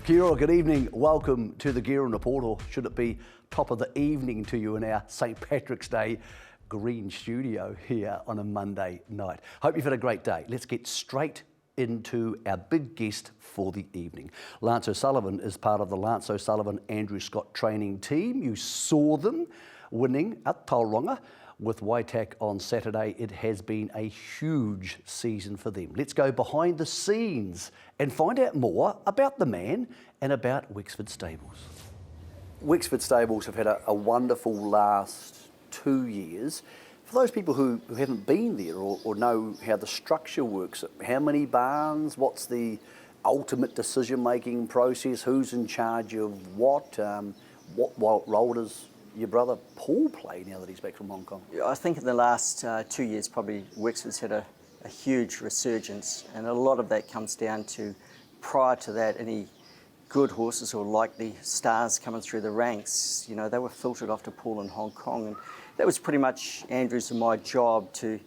Kia ora, good evening. Welcome to the Guerin Report, or should it be top of the evening to you in our St Patrick's Day green studio here on a Monday night. Hope you've had a great day. Let's get straight into our big guest for the evening. Lance O'Sullivan is part of the Lance O'Sullivan Andrew Scott training team. You saw them winning at Tauranga with Waitak on Saturday. It has been a huge season for them. Let's go behind the scenes and find out more about the man and about Wexford Stables. Wexford Stables have had a wonderful last 2 years. For those people who haven't been there or know how the structure works, how many barns, what's the ultimate decision-making process, who's in charge of what role does your brother Paul play now that he's back from Hong Kong? I think in the last 2 years, probably Wexford's had a huge resurgence, and a lot of that comes down to, prior to that, any good horses or likely stars coming through the ranks, you know, they were filtered off to Paul in Hong Kong, and that was pretty much Andrew's and my job to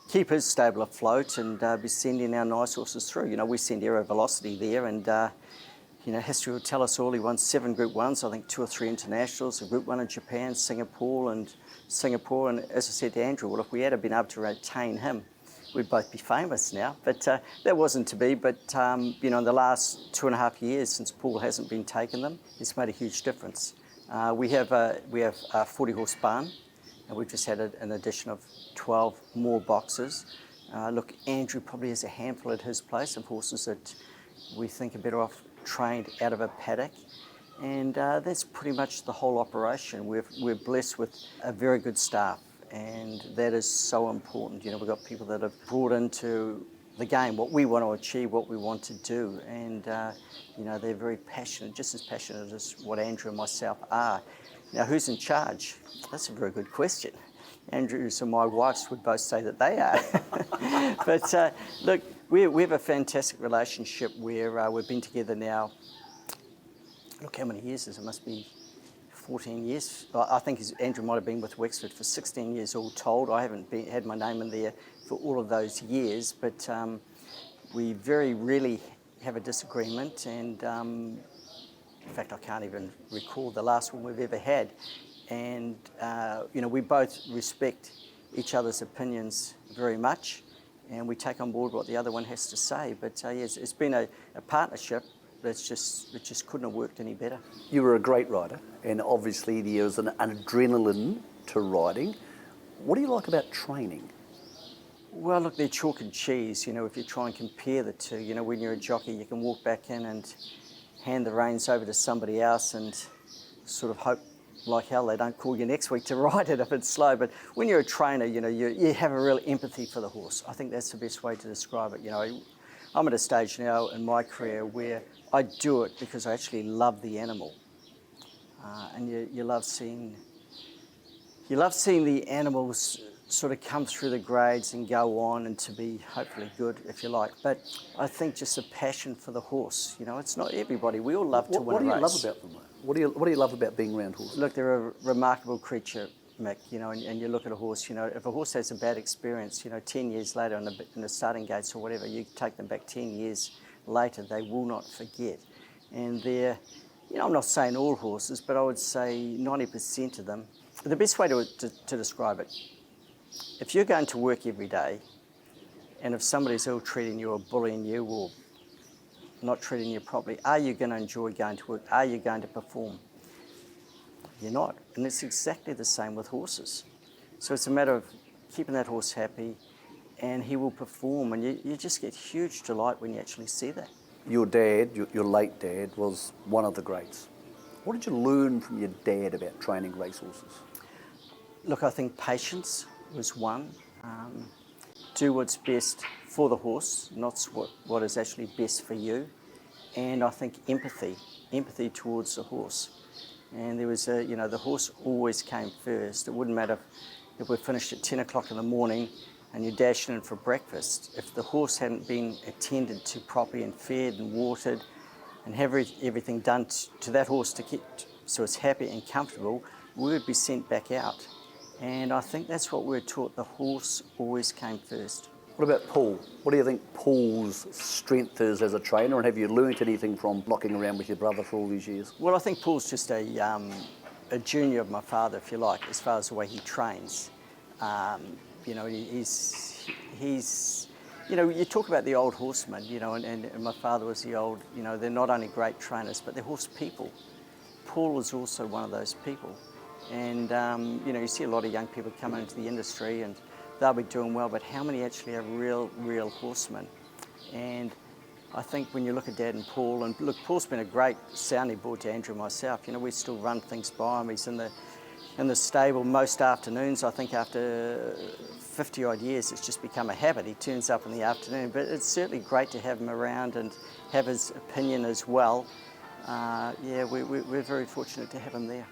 keep his stable afloat and be sending our nice horses through. You know, we send Aero Velocity there, and you know, history will tell us all he won 7 Group 1s, I think 2 or 3 internationals, a Group 1 in Japan, Singapore, and as I said to Andrew, well, if we had been able to retain him, we'd both be famous now. But that wasn't to be. But, you know, in the last 2.5 years since Paul hasn't been taking them, it's made a huge difference. We have a 40-horse barn, and we've just had an addition of 12 more boxes. Look, Andrew probably has a handful at his place of horses that we think are better off trained out of a paddock, and that's pretty much the whole operation. We're blessed with a very good staff, and that is so important. You know, we've got people that have brought into the game what we want to achieve, what we want to do, and you know, they're very passionate, just as passionate as what Andrew and myself are. Now, who's in charge? That's a very good question. Andrew's and my wife's would both say that they are. But look, we have a fantastic relationship where we've been together now, look how many years is it? Must be 14 years. I think Andrew might have been with Wexford for 16 years all told. I haven't had my name in there for all of those years, but we very rarely have a disagreement, and in fact I can't even recall the last one we've ever had. And you know, we both respect each other's opinions very much, and we take on board what the other one has to say. But yes, it's been a partnership that just couldn't have worked any better. You were a great rider, and obviously there's an adrenaline to riding. What do you like about training? Well, look, they're chalk and cheese. You know, if you try and compare the two, you know, when you're a jockey, you can walk back in and hand the reins over to somebody else and sort of hope like hell they don't call you next week to ride it if it's slow. But when you're a trainer, you know, you have a real empathy for the horse. I think that's the best way to describe it. You know, I'm at a stage now in my career where I do it because I actually love the animal, and you love seeing the animals sort of come through the grades and go on and to be hopefully good, if you like. But I think just a passion for the horse. You know, it's not everybody. We all love to win a race. What do you love about them, though? What do you love about being around horses? Look, they're a remarkable creature, Mick, you know, and you look at a horse, you know, if a horse has a bad experience, you know, 10 years later in the starting gates or whatever, you take them back 10 years later, they will not forget. And they're, you know, I'm not saying all horses, but I would say 90% of them. The best way to describe it, if you're going to work every day, and if somebody's ill-treating you or bullying you or not treating you properly, are you going to enjoy going to work? Are you going to perform? You're not. And it's exactly the same with horses. So it's a matter of keeping that horse happy, and he will perform, and you just get huge delight when you actually see that. Your dad, your late dad, was one of the greats. What did you learn from your dad about training racehorses? Look, I think patience was one. Do what's best for the horse, not what is actually best for you. And I think empathy towards the horse. And there was you know, the horse always came first. It wouldn't matter if we finished at 10 o'clock in the morning and you're dashing in for breakfast. If the horse hadn't been attended to properly and fed and watered and have everything done to that horse to keep so it's happy and comfortable, we would be sent back out. And I think that's what we're taught. The horse always came first. What about Paul? What do you think Paul's strength is as a trainer, and have you learnt anything from knocking around with your brother for all these years? Well, I think Paul's just a junior of my father, if you like, as far as the way he trains. You know, he's you know, you talk about the old horsemen, you know, and my father was the old, you know, they're not only great trainers, but they're horse people. Paul is also one of those people. And, you know, you see a lot of young people come into the industry and they'll be doing well, but how many actually are real horsemen? And I think when you look at Dad and Paul, and look, Paul's been a great sounding board to Andrew and myself. You know, we still run things by him. He's in the stable most afternoons. I think after 50 odd years, it's just become a habit. He turns up in the afternoon, but it's certainly great to have him around and have his opinion as well. Yeah, we're very fortunate to have him there.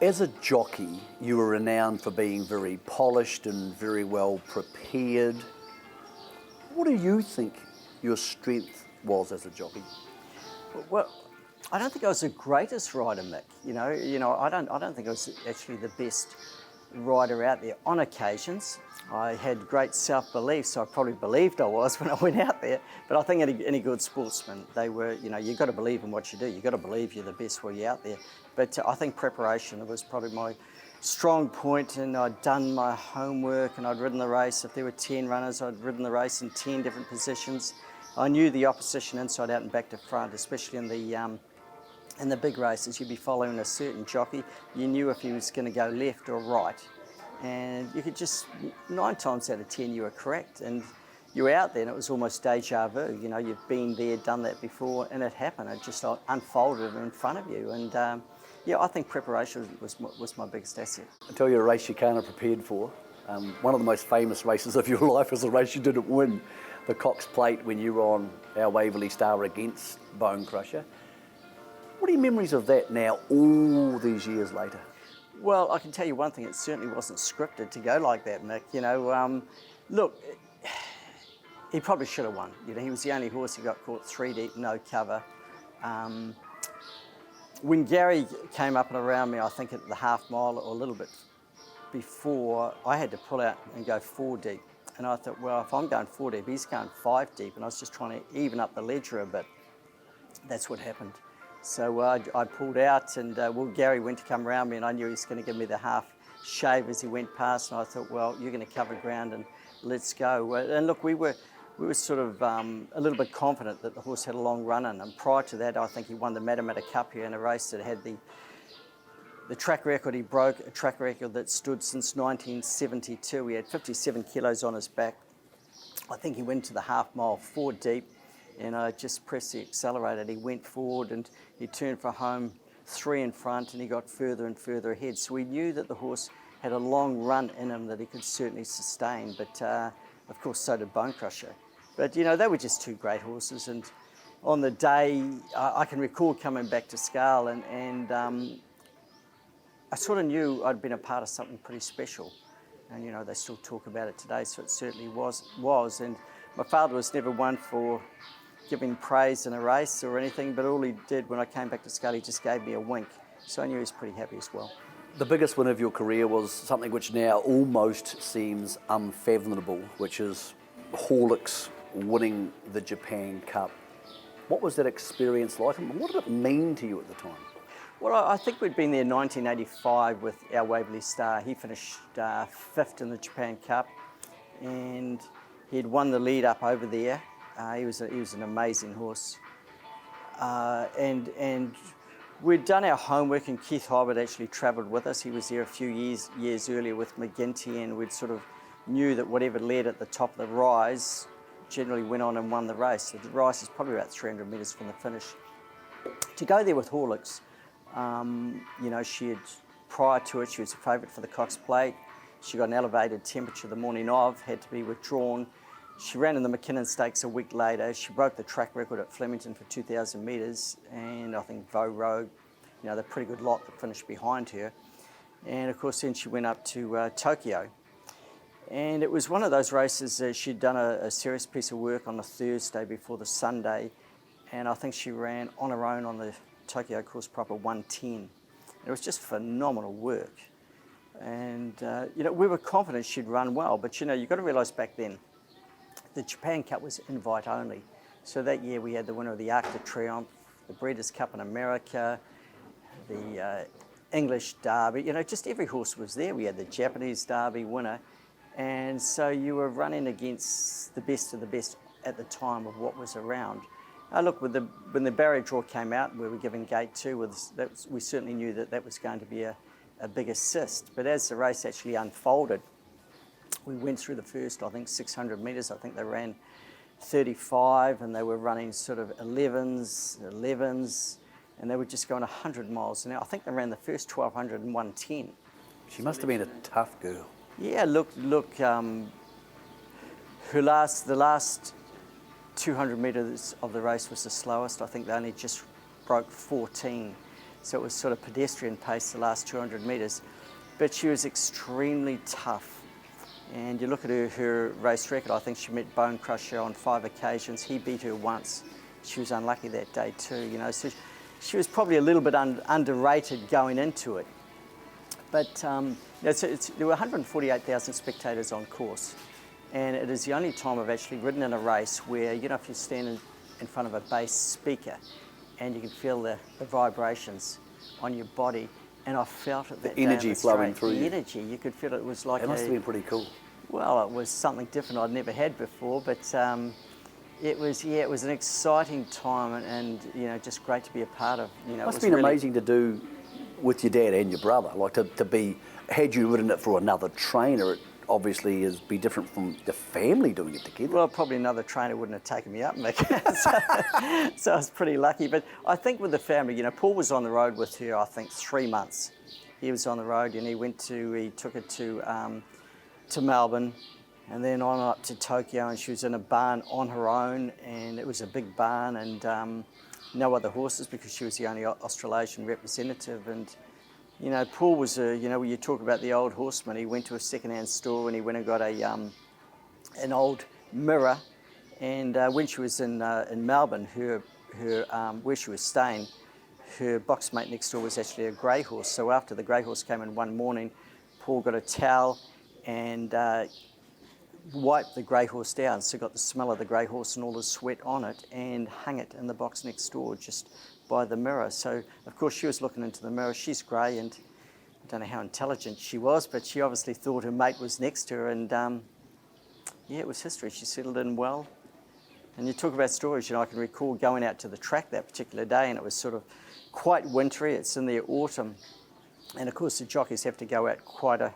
As a jockey, you were renowned for being very polished and very well prepared. What do you think your strength was as a jockey? Well, I don't think I was the greatest rider, Mick. You know, I don't think I was actually the best rider out there. On occasions, I had great self-belief, so I probably believed I was when I went out there. But I think any good sportsman, they were, you know, you've got to believe in what you do. You've got to believe you're the best while you're out there. But I think preparation was probably my strong point, and I'd done my homework and I'd ridden the race. If there were 10 runners, I'd ridden the race in 10 different positions. I knew the opposition inside out and back to front, especially in the big races. You'd be following a certain jockey. You knew if he was going to go left or right. And you could just, 9 times out of 10, you were correct. And you were out there and it was almost deja vu. You know, you've been there, done that before, and it happened. It just unfolded in front of you. And yeah, I think preparation was my biggest asset. I'll tell you a race you can't have prepared for. One of the most famous races of your life is a race you didn't win. The Cox Plate, when you were on our Waverley Star against Bonecrusher. What are your memories of that now, all these years later? Well, I can tell you one thing, it certainly wasn't scripted to go like that, Mick. You know, look, he probably should have won. You know, he was the only horse who got caught 3 deep, no cover. When Gary came up and around me, I think at the half mile or a little bit before, I had to pull out and go 4 deep. And I thought, well, if I'm going 4 deep, he's going 5 deep. And I was just trying to even up the ledger a bit. That's what happened. So I pulled out and well, Gary went to come around me and I knew he was going to give me the half shave as he went past. And I thought, well, you're going to cover ground and let's go. And look, we were sort of a little bit confident that the horse had a long run in. And prior to that, I think he won the Matamata Cup here in a race that had the track record. He broke a track record that stood since 1972. He had 57 kilos on his back. I think he went to the half mile 4 deep. And I just pressed the accelerator. He went forward and he turned for home 3 in front and he got further and further ahead. So we knew that the horse had a long run in him that he could certainly sustain. But of course, so did Bonecrusher. But you know, they were just 2 great horses. And on the day, I can recall coming back to Scale and I sort of knew I'd been a part of something pretty special. And you know, they still talk about it today, so it certainly was. And my father was never one for giving praise in a race or anything, but all he did when I came back to Scale, he just gave me a wink. So I knew he was pretty happy as well. The biggest win of your career was something which now almost seems unfathomable, which is Horlicks winning the Japan Cup. What was that experience like and what did it mean to you at the time? Well, I think we'd been there in 1985 with our Waverley Star. He finished 5th in the Japan Cup and he'd won the lead up over there. He was an amazing horse. And we'd done our homework and Keith Hobbit actually travelled with us. He was there a few years earlier with McGinty and we'd sort of knew that whatever led at the top of the rise generally went on and won the race. So the race is probably about 300 metres from the finish. To go there with Horlicks, you know, prior to it, she was a favourite for the Cox Plate. She got an elevated temperature the morning of, had to be withdrawn. She ran in the McKinnon Stakes a week later. She broke the track record at Flemington for 2,000 metres, and I think Vo Rogue, you know, they're a pretty good lot that finished behind her. And of course, then she went up to Tokyo. And it was one of those races, she'd done a serious piece of work on the Thursday before the Sunday, and I think she ran on her own on the Tokyo course proper 110. It was just phenomenal work. And, you know, we were confident she'd run well, but, you know, you've got to realise back then, the Japan Cup was invite only. So that year we had the winner of the Arc de Triomphe, the Breeders' Cup in America, the English Derby, just every horse was there. We had the Japanese Derby winner. And so you were running against the best of the best at the time of what was around. Look, when the barrier draw came out, we were given gate 2, we certainly knew that was going to be a big assist. But as the race actually unfolded, we went through the first, I think, 600 metres. I think they ran 35 and they were running sort of 11s, and they were just going 100 miles an hour. I think they ran the first 1,200 in 110. She must have been a tough girl. Yeah, look. The last 200 metres of the race was the slowest. I think they only just broke 14. So it was sort of pedestrian pace the last 200 metres. But she was extremely tough. And you look at her race record, I think she met Bonecrusher on 5 occasions. He beat her once. She was unlucky that day too, So she was probably a little bit underrated going into it. But there were 148,000 spectators on course. And it is the only time I've actually ridden in a race where, if you're standing in front of a bass speaker and you can feel the vibrations on your body, and I felt it that the energy flowing through you. The energy, you could feel it was like it must have been pretty cool. Well, it was something different I'd never had before, but it was an exciting time and just great to be a part of. It must have been really amazing to do with your dad and your brother, like to be, had you ridden it for another trainer, it obviously is be different from the family doing it together. Well, probably another trainer wouldn't have taken me up, Mick. so I was pretty lucky. But I think with the family, Paul was on the road with her, I think, 3 months. He was on the road and he took her to Melbourne and then on up to Tokyo, and she was in a barn on her own, and it was a big barn and no other horses because she was the only Australasian representative. And Paul was when you talk about the old horseman, he went to a second-hand store and he went and got an old mirror. And when she was in Melbourne, her where she was staying, her box mate next door was actually a grey horse. So after the grey horse came in one morning, Paul got a towel and wiped the grey horse down, so got the smell of the grey horse and all the sweat on it, and hung it in the box next door just by the mirror. So of course she was looking into the mirror. She's grey, and I don't know how intelligent she was, but she obviously thought her mate was next to her, and it was history. She settled in well. And you talk about stories, I can recall going out to the track that particular day, and it was sort of quite wintry. It's in the autumn, and of course the jockeys have to go out quite a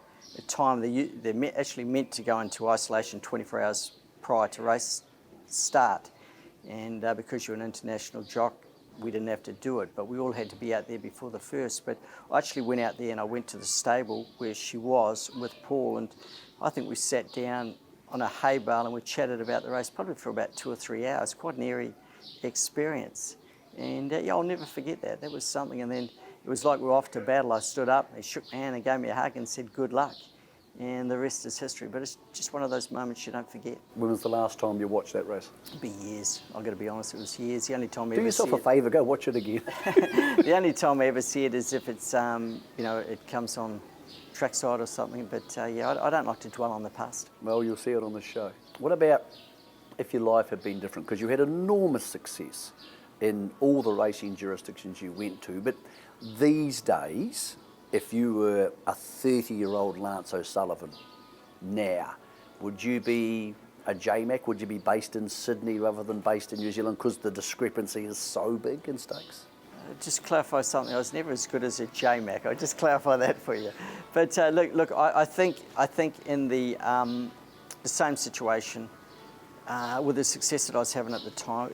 time. They're actually meant to go into isolation 24 hours prior to race start, and because you're an international jock, we didn't have to do it, but we all had to be out there before the first. But I actually went out there and I went to the stable where she was with Paul, and I think we sat down on a hay bale and we chatted about the race probably for about 2 or 3 hours. Quite an eerie experience, and I'll never forget that. That was something. And then it was like we were off to battle. I stood up, he shook my hand and gave me a hug and said good luck, and the rest is history. But it's just one of those moments you don't forget. When was the last time you watched that race? It'd be years. I've got to be honest, it was years. The only time I Do ever yourself see a favour, go watch it again. The only time I ever see it is if it's, it comes on trackside or something. But I don't like to dwell on the past. Well, you'll see it on the show. What about if your life had been different? Because you had enormous success in all the racing jurisdictions you went to, but these days, if you were a 30-year-old Lance O'Sullivan now, would you be a JMac? Would you be based in Sydney rather than based in New Zealand because the discrepancy is so big in stakes? Just clarify something. I was never as good as a JMac. I'll just clarify that for you. But look. I think in the same situation, with the success that I was having at the time,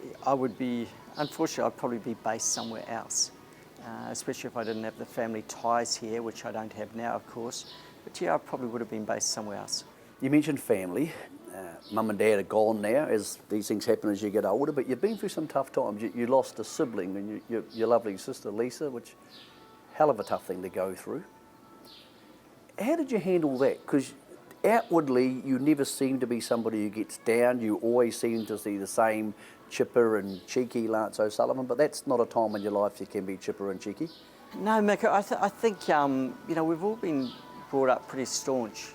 unfortunately, I'd probably be based somewhere else. Especially if I didn't have the family ties here, which I don't have now, of course. But I probably would have been based somewhere else. You mentioned family. Mum and Dad are gone now, as these things happen as you get older, but you've been through some tough times. You lost a sibling, and your lovely sister, Lisa, which, hell of a tough thing to go through. How did you handle that? Because outwardly, you never seem to be somebody who gets down. You always seem to see the same chipper and cheeky Lance O'Sullivan, but that's not a time in your life you can be chipper and cheeky. No, Mick, I think, we've all been brought up pretty staunch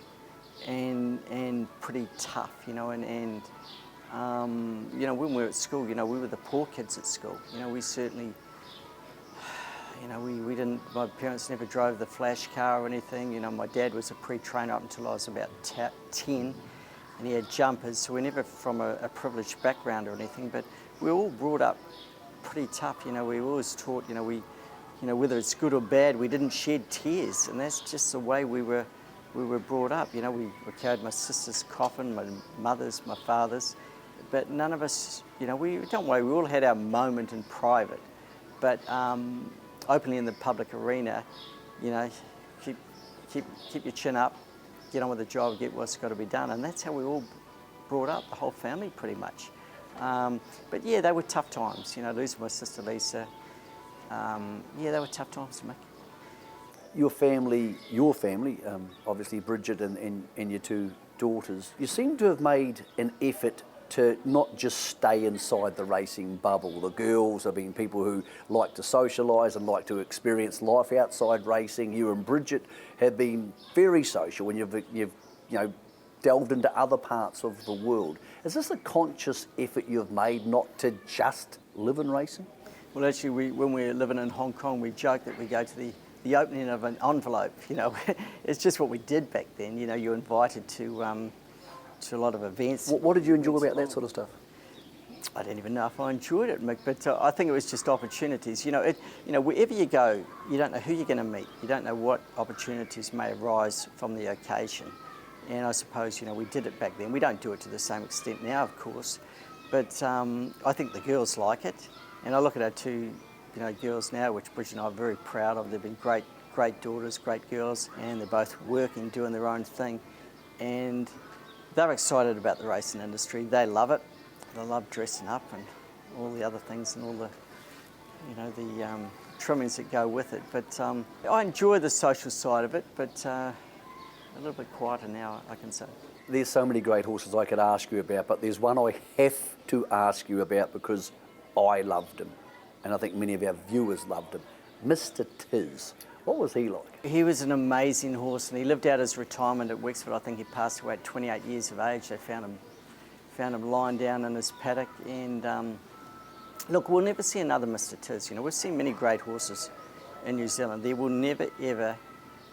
and pretty tough, and You know, when we were at school, you know, we were the poor kids at school. You know, we certainly, you know, we didn't, my parents never drove the flash car or anything. You know, my dad was a pre-trainer up until I was about 10, and he had jumpers, so we're never from a privileged background or anything, but we were all brought up pretty tough. You know, we were always taught, you know, whether it's good or bad, we didn't shed tears, and that's just the way we were brought up. You know, we carried my sister's coffin, my mother's, my father's, but none of us, you know, don't worry, we all had our moment in private, but openly in the public arena, you know, keep your chin up, get on with the job, get what's got to be done, and that's how we all brought up, the whole family pretty much. But yeah, they were tough times, you know, losing my sister Lisa. Yeah, they were tough times, Mick. Your family, obviously Bridget and your two daughters, you seem to have made an effort to not just stay inside the racing bubble. The girls have been people who like to socialise and like to experience life outside racing. You and Bridget have been very social when you've you know, delved into other parts of the world. Is this a conscious effort you've made not to just live in racing? Well, actually, when we were living in Hong Kong, we joked that we go to the opening of an envelope. You know, it's just what we did back then. You know, you're invited to a lot of events. What did you enjoy about that sort of stuff? I don't even know if I enjoyed it, Mick, but I think it was just opportunities. You know, wherever you go, you don't know who you're going to meet. You don't know what opportunities may arise from the occasion. And I suppose, you know, we did it back then. We don't do it to the same extent now, of course, but I think the girls like it. And I look at our two, you know, girls now, which Bridget and I are very proud of. They've been great daughters, great girls, and they're both working, doing their own thing. And they're excited about the racing industry. They love it. They love dressing up and all the other things and all the, you know, the trimmings that go with it. But I enjoy the social side of it, but a little bit quieter now, I can say. There's so many great horses I could ask you about, but there's one I have to ask you about because I loved him, and I think many of our viewers loved him. Mr Tiz, what was he like? He was an amazing horse, and he lived out his retirement at Wexford. I think he passed away at 28 years of age. They found him lying down in his paddock, and look, we'll never see another Mr Tiz. You know, we've seen many great horses in New Zealand. There will never, ever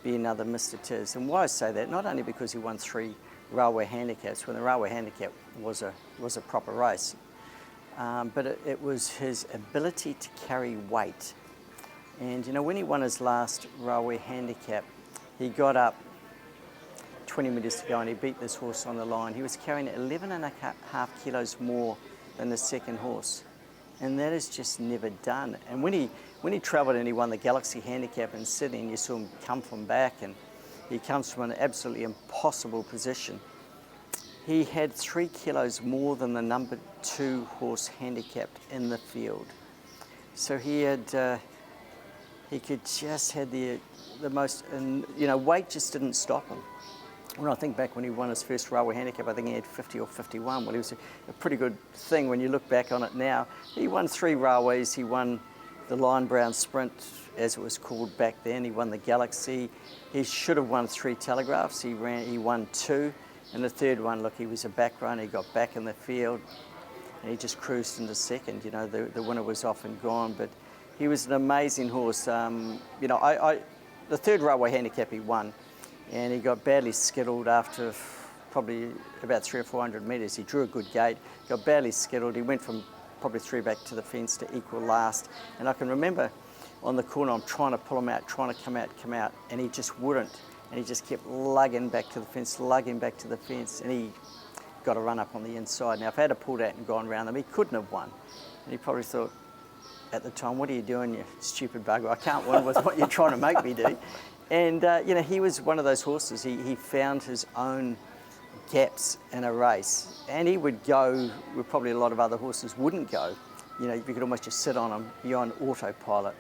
be another Mr Tiz. And why I say that, not only because he won 3 railway handicaps, when the railway handicap was a proper race, but it was his ability to carry weight. And you know, when he won his last railway handicap, he got up 20 metres to go and he beat this horse on the line. He was carrying 11.5 kilos more than the second horse. And that is just never done. And when he travelled and he won the Galaxy handicap in Sydney, and you saw him come from back, and he comes from an absolutely impossible position. He had 3 kilos more than the number 2 horse handicapped in the field. So he had, he could just had the most, and you know, weight just didn't stop him. When I think back when he won his first railway handicap, I think he had 50 or 51. Well, it was a pretty good thing when you look back on it now. He won 3 railways. He won the Lion Brown Sprint, as it was called back then. He won the Galaxy. He should have won 3 Telegraphs. He won 2. And the third one, look, he was a back runner. He got back in the field, and he just cruised into second. You know, the winner was off and gone, but he was an amazing horse. You know, the 3rd railway handicap he won, and he got badly skittled after probably about 300 or 400 metres. He drew a good gate, got badly skittled. He went from probably 3 back to the fence to equal last. And I can remember on the corner, I'm trying to pull him out, trying to come out, and he just wouldn't. And he just kept lugging back to the fence, and he got a run up on the inside. Now, if I had pulled out and gone round them, he couldn't have won. And he probably thought, at the time, what are you doing, you stupid bugger? I can't win with what you're trying to make me do. And, you know, he was one of those horses. He found his own gaps in a race. And he would go where probably a lot of other horses wouldn't go. You know, you could almost just sit on him. You're on autopilot.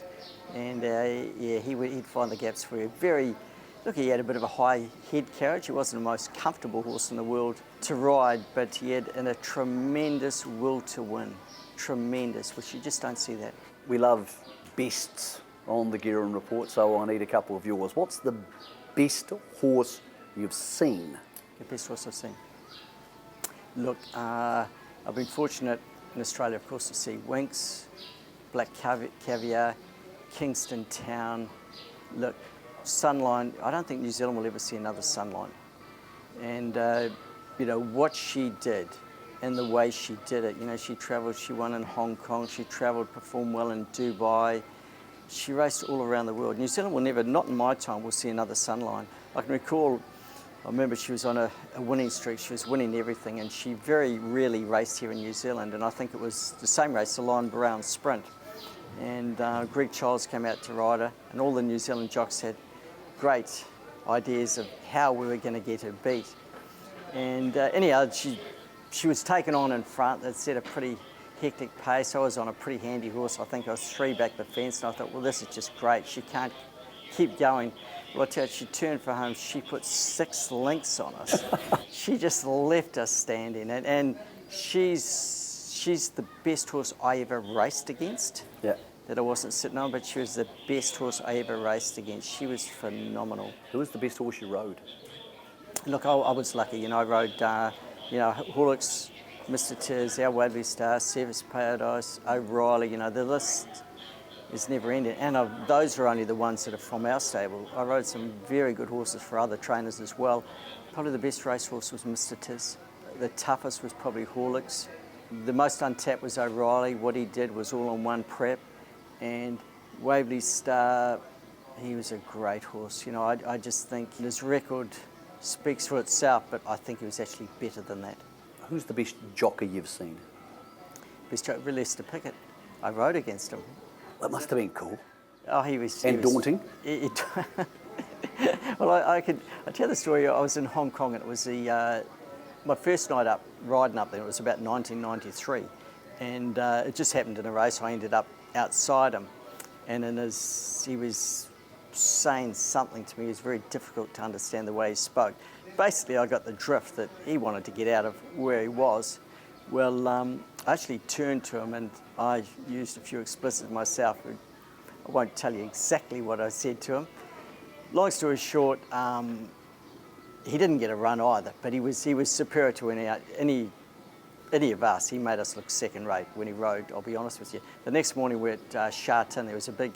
And, yeah, he'd find the gaps for you. Look, he had a bit of a high head carriage. He wasn't the most comfortable horse in the world to ride, but he had a tremendous will to win. Tremendous, which you just don't see that. We love bests on the Guerin Report, so I need a couple of yours. What's the best horse you've seen? The best horse I've seen? Look, I've been fortunate in Australia, of course, to see Winx, Black Caviar, Kingston Town. Look, Sunline, I don't think New Zealand will ever see another Sunline. And, what she did and the way she did it, she travelled, she won in Hong Kong, she travelled, performed well in Dubai. She raced all around the world. New Zealand will never, not in my time, will see another Sunline. I can recall, I remember she was on a winning streak, she was winning everything, and she very rarely raced here in New Zealand, and I think it was the same race, the Lion Brown Sprint. And Greg Childs came out to ride her, and all the New Zealand jocks had great ideas of how we were going to get her beat. And anyhow, she was taken on in front. That set a pretty hectic pace. I was on a pretty handy horse. I think I was 3 back the fence, and I thought, well, this is just great. She can't keep going. Well, I tell you, she turned for home. She put 6 lengths on us. She just left us standing, and she's the best horse I ever raced against. Yeah. That I wasn't sitting on, but she was the best horse I ever raced against. She was phenomenal. Who was the best horse you rode? Look, I was lucky. I rode, Horlicks, Mr Tiz, Our Waverley Star, Service Paradise, O'Reilly. The list is never ending. And those are only the ones that are from our stable. I rode some very good horses for other trainers as well. Probably the best racehorse was Mr Tiz. The toughest was probably Horlicks. The most untapped was O'Reilly. What he did was all on one prep. And Waverley Star, he was a great horse. I just think his record speaks for itself, but I think he was actually better than that. Who's the best jockey you've seen? Best jockey, Lester Pickett. I rode against him. That must have been cool. Oh, he was... And daunting? Well, I tell the story. I was in Hong Kong, and it was my first night up, riding up there. It was about 1993. And it just happened in a race. I ended up outside him, and he was saying something to me. It was very difficult to understand the way he spoke. Basically, I got the drift that he wanted to get out of where he was. Well, I actually turned to him, and I used a few explicits myself. I won't tell you exactly what I said to him. Long story short, he didn't get a run either, but he was superior to any of us. He made us look second rate when he rode, I'll be honest with you. The next morning we're at Sha Tin. There was a big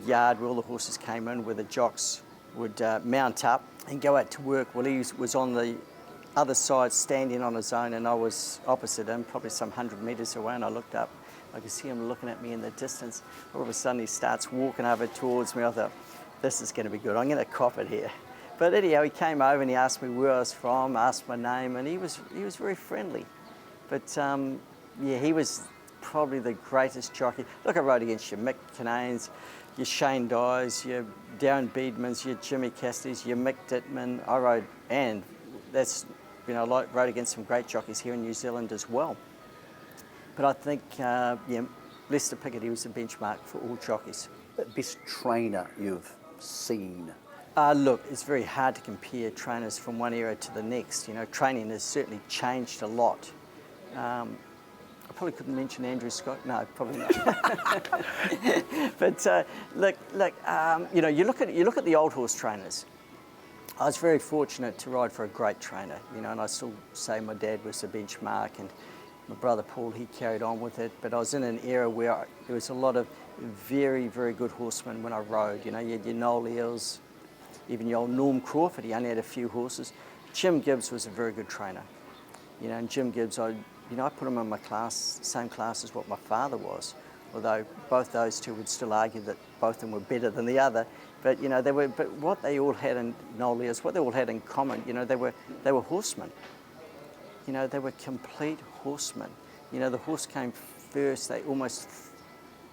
yard where all the horses came in, where the jocks would mount up and go out to work. Well, he was on the other side standing on his own, and I was opposite him, probably some 100 metres away, and I looked up. I could see him looking at me in the distance. All of a sudden he starts walking over towards me. I thought, this is going to be good. I'm going to cop it here. But anyhow, he came over and he asked me where I was from, asked my name, and he was very friendly. But he was probably the greatest jockey. Look, I rode against your Mick Cananes, your Shane Dyes, your Darren Beedmans, your Jimmy Cassidy's, your Mick Dittman. I rode, and that's, rode against some great jockeys here in New Zealand as well. But I think, Lester Pickett, he was the benchmark for all jockeys. The best trainer you've seen? Look, it's very hard to compare trainers from one era to the next. Training has certainly changed a lot. I probably couldn't mention Andrew Scott. No, probably not. But look, you look at the old horse trainers. I was very fortunate to ride for a great trainer, and I still say my dad was the benchmark, and my brother Paul, he carried on with it. But I was in an era where there was a lot of very, very good horsemen when I rode. You had your Noel Eels, even your old Norm Crawford. He only had a few horses. Jim Gibbs was a very good trainer. And Jim Gibbs, I put him in my class, same class as what my father was. Although both those two would still argue that both of them were better than the other. But but what they all had in Noel Eels, what they all had in common, they were horsemen. They were complete horsemen. The horse came first. They almost,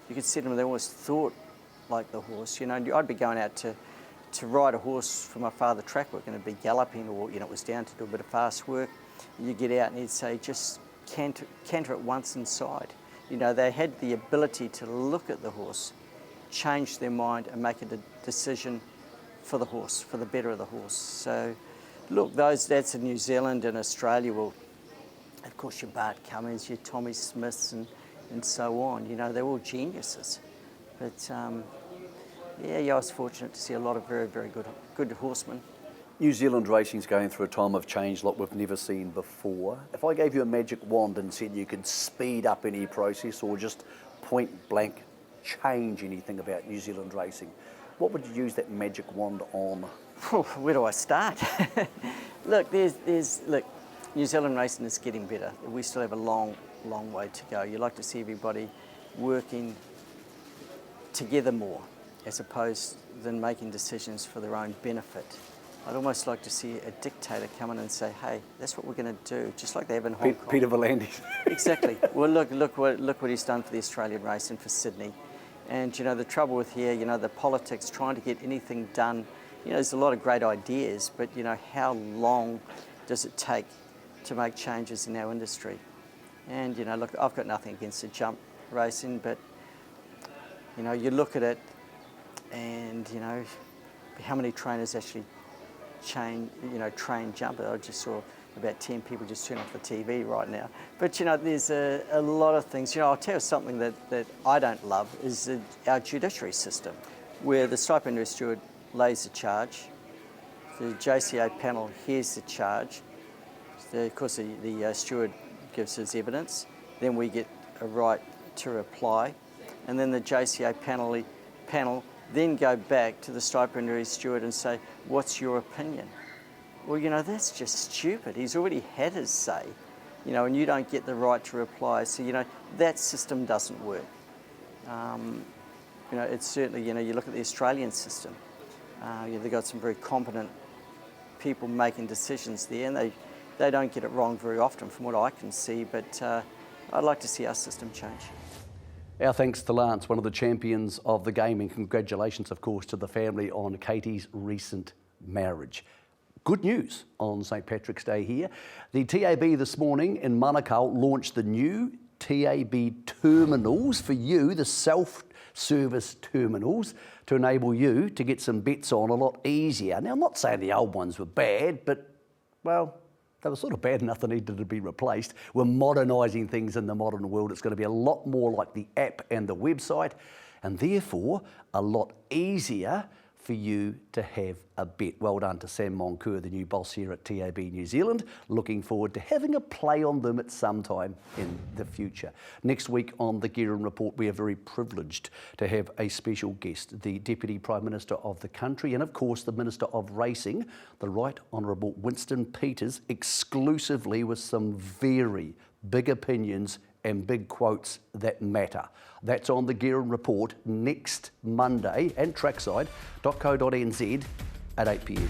you could see them, they almost thought like the horse. I'd be going out to ride a horse for my father track work, and it'd be galloping, or it was down to do a bit of fast work. You get out and he'd say, just canter it once inside. They had the ability to look at the horse, change their mind, and make a decision for the horse, for the better of the horse. So, look, that's in New Zealand and Australia. Well, of course, your Bart Cummins, your Tommy Smiths, and so on. They're all geniuses. But I was fortunate to see a lot of very, very good horsemen. New Zealand racing's going through a time of change like we've never seen before. If I gave you a magic wand and said you could speed up any process or just point blank change anything about New Zealand racing, what would you use that magic wand on? Where do I start? Look, look, New Zealand racing is getting better. We still have a long way to go. You like to see everybody working together more, as opposed than making decisions for their own benefit. I'd almost like to see a dictator come in and say, hey, that's what we're going to do, just like they have in Hong Kong. Peter V'landys. Exactly. Well, look what he's done for the Australian race and for Sydney. And, you know, the trouble with here, you know, the politics, trying to get anything done, you know, there's a lot of great ideas, but, you know, how long does it take to make changes in our industry? And, you know, look, I've got nothing against the jump racing, but, you know, you look at it and, you know, how many trainers actually train jumper. I just saw about 10 people just turn off the TV right now. But, you know, there's a lot of things. You know, I'll tell you something that I don't love is our judiciary system, where the stipendiary steward lays the charge, the JCA panel hears the charge, of course the steward gives his evidence, then we get a right to reply, and then the JCA panel then go back to the stipendiary steward and say, what's your opinion? Well, you know, that's just stupid. He's already had his say, you know, and you don't get the right to reply. So, you know, that system doesn't work. You know, it's certainly, you know, you look at the Australian system, they've got some very competent people making decisions there, and they don't get it wrong very often from what I can see, but I'd like to see our system change. Our thanks to Lance, one of the champions of the game, and congratulations, of course, to the family on Katie's recent marriage. Good news on St Patrick's Day here. The TAB this morning in Manukau launched the new TAB terminals for you, the self-service terminals, to enable you to get some bets on a lot easier. Now, I'm not saying the old ones were bad, but, well, they were sort of bad enough they needed to be replaced. We're modernising things in the modern world. It's going to be a lot more like the app and the website, and therefore a lot easier for you to have a bet. Well done to Sam Moncur, the new boss here at TAB New Zealand. Looking forward to having a play on them at some time in the future. Next week on the Guerin Report, we are very privileged to have a special guest, the Deputy Prime Minister of the country, and of course the Minister of Racing, the Right Honourable Winston Peters, exclusively with some very big opinions and big quotes that matter. That's on the Guerin Report next Monday, and trackside.co.nz at 8 p.m.